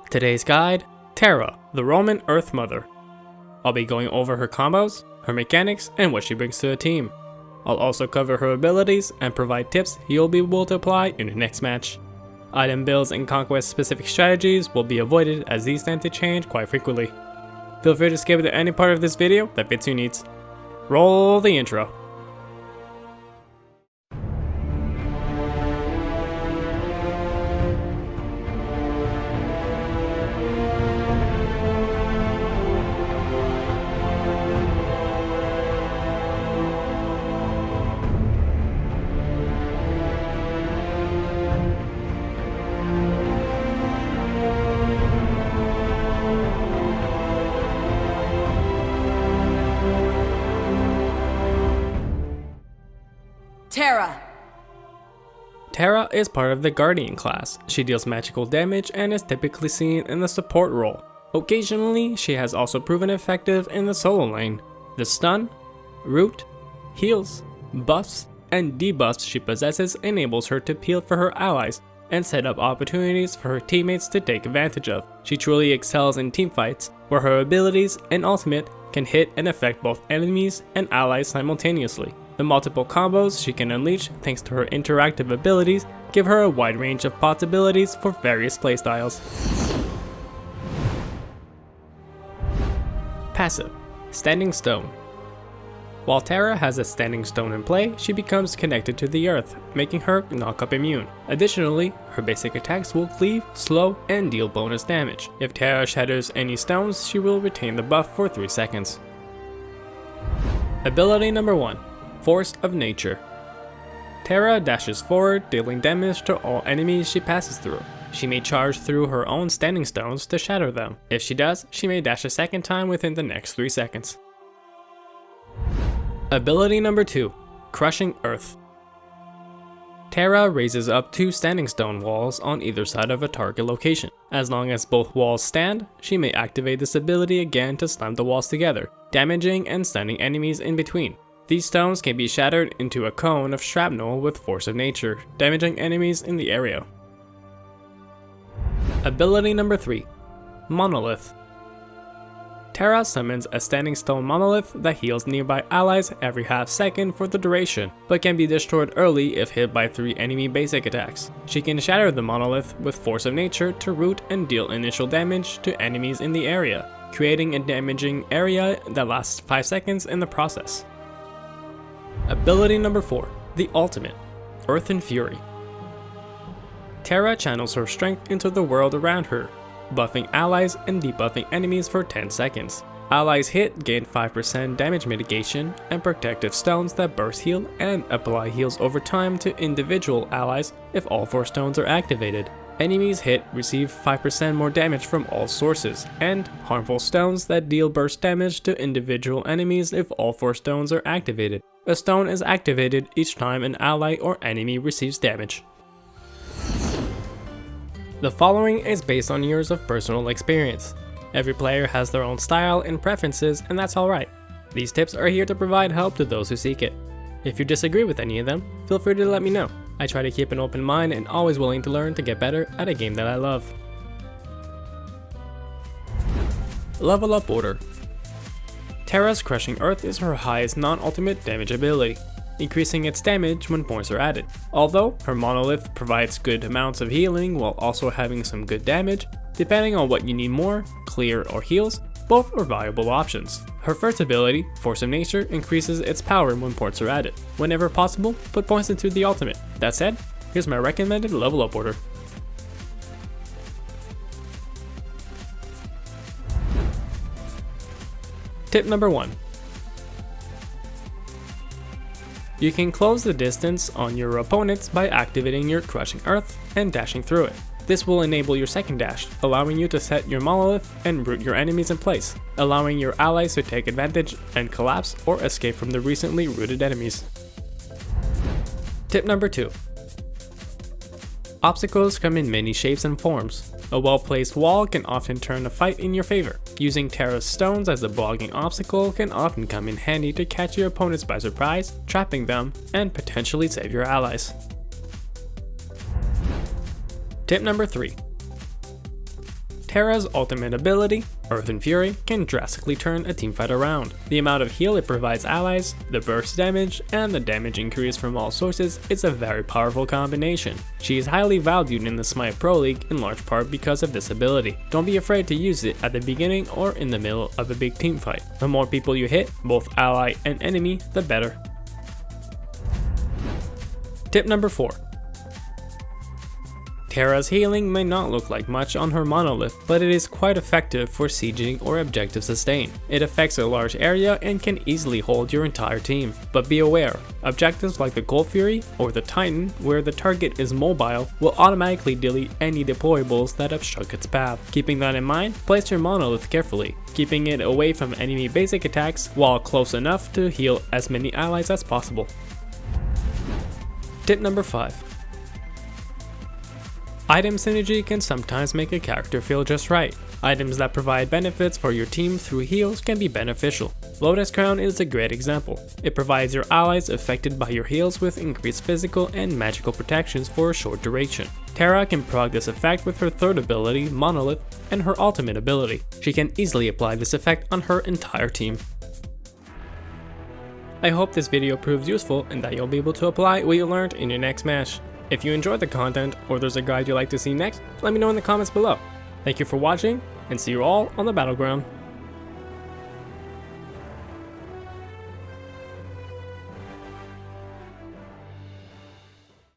Today's guide, Terra, the Roman Earth Mother. I'll be going over her combos, her mechanics, and what she brings to a team. I'll also cover her abilities and provide tips you'll be able to apply in the next match. Item builds and conquest specific strategies will be avoided as these tend to change quite frequently. Feel free to skip to any part of this video that fits your needs. Roll the intro. Terra. Terra is part of the Guardian class. She deals magical damage and is typically seen in the support role. Occasionally, she has also proven effective in the solo lane. The stun, root, heals, buffs, and debuffs she possesses enables her to peel for her allies and set up opportunities for her teammates to take advantage of. She truly excels in teamfights, where her abilities and ultimate can hit and affect both enemies and allies simultaneously. The multiple combos she can unleash thanks to her interactive abilities give her a wide range of possibilities for various playstyles. Passive, Standing Stone. While Terra has a Standing Stone in play, she becomes connected to the earth, making her knock-up immune. Additionally, her basic attacks will cleave, slow, and deal bonus damage. If Terra shatters any stones, she will retain the buff for 3 seconds. Ability number 1. Force of Nature. Terra dashes forward, dealing damage to all enemies she passes through. She may charge through her own standing stones to shatter them. If she does, she may dash a second time within the next 3 seconds. Ability number 2. Crushing Earth. Terra raises up 2 standing stone walls on either side of a target location. As long as both walls stand, she may activate this ability again to slam the walls together, damaging and stunning enemies in between. These stones can be shattered into a cone of shrapnel with Force of Nature, damaging enemies in the area. Ability number 3. Monolith. Terra summons a standing stone monolith that heals nearby allies every half second for the duration, but can be destroyed early if hit by 3 enemy basic attacks. She can shatter the monolith with Force of Nature to root and deal initial damage to enemies in the area, creating a damaging area that lasts 5 seconds in the process. Ability number 4. The Ultimate, Earth and Fury. Terra channels her strength into the world around her, buffing allies and debuffing enemies for 10 seconds. Allies hit gain 5% damage mitigation and protective stones that burst heal and apply heals over time to individual allies if all 4 stones are activated. Enemies hit receive 5% more damage from all sources, and harmful stones that deal burst damage to individual enemies if all 4 stones are activated. A stone is activated each time an ally or enemy receives damage. The following is based on years of personal experience. Every player has their own style and preferences, and that's alright. These tips are here to provide help to those who seek it. If you disagree with any of them, feel free to let me know. I try to keep an open mind and always willing to learn to get better at a game that I love. Level up order. Terra's Crushing Earth is her highest non-ultimate damage ability, increasing its damage when points are added. Although her monolith provides good amounts of healing while also having some good damage, depending on what you need more, clear or heals, both are viable options. Her first ability, Force of Nature, increases its power when points are added. Whenever possible, put points into the ultimate. That said, here's my recommended level up order. Tip number 1. You can close the distance on your opponents by activating your Crushing Earth and dashing through it. This will enable your second dash, allowing you to set your monolith and root your enemies in place, allowing your allies to take advantage and collapse or escape from the recently rooted enemies. Tip number 2. Obstacles come in many shapes and forms. A well-placed wall can often turn a fight in your favor. Using Terra's stones as a blocking obstacle can often come in handy to catch your opponents by surprise, trapping them, and potentially save your allies. Tip number 3. Terra's ultimate ability, Earth and Fury, can drastically turn a teamfight around. The amount of heal it provides allies, the burst damage, and the damage increase from all sources is a very powerful combination. She is highly valued in the Smite Pro League in large part because of this ability. Don't be afraid to use it at the beginning or in the middle of a big teamfight. The more people you hit, both ally and enemy, the better. Tip number 4. Terra's healing may not look like much on her monolith, but it is quite effective for sieging or objective sustain. It affects a large area and can easily hold your entire team. But be aware, objectives like the Gold Fury or the Titan, where the target is mobile, will automatically delete any deployables that obstruct its path. Keeping that in mind, place your monolith carefully, keeping it away from enemy basic attacks while close enough to heal as many allies as possible. Tip number 5. Item synergy can sometimes make a character feel just right. Items that provide benefits for your team through heals can be beneficial. Lotus Crown is a great example. It provides your allies affected by your heals with increased physical and magical protections for a short duration. Terra can proc this effect with her third ability, Monolith, and her ultimate ability. She can easily apply this effect on her entire team. I hope this video proves useful and that you'll be able to apply what you learned in your next match. If you enjoyed the content or there's a guide you'd like to see next, let me know in the comments below. Thank you for watching and see you all on the battleground.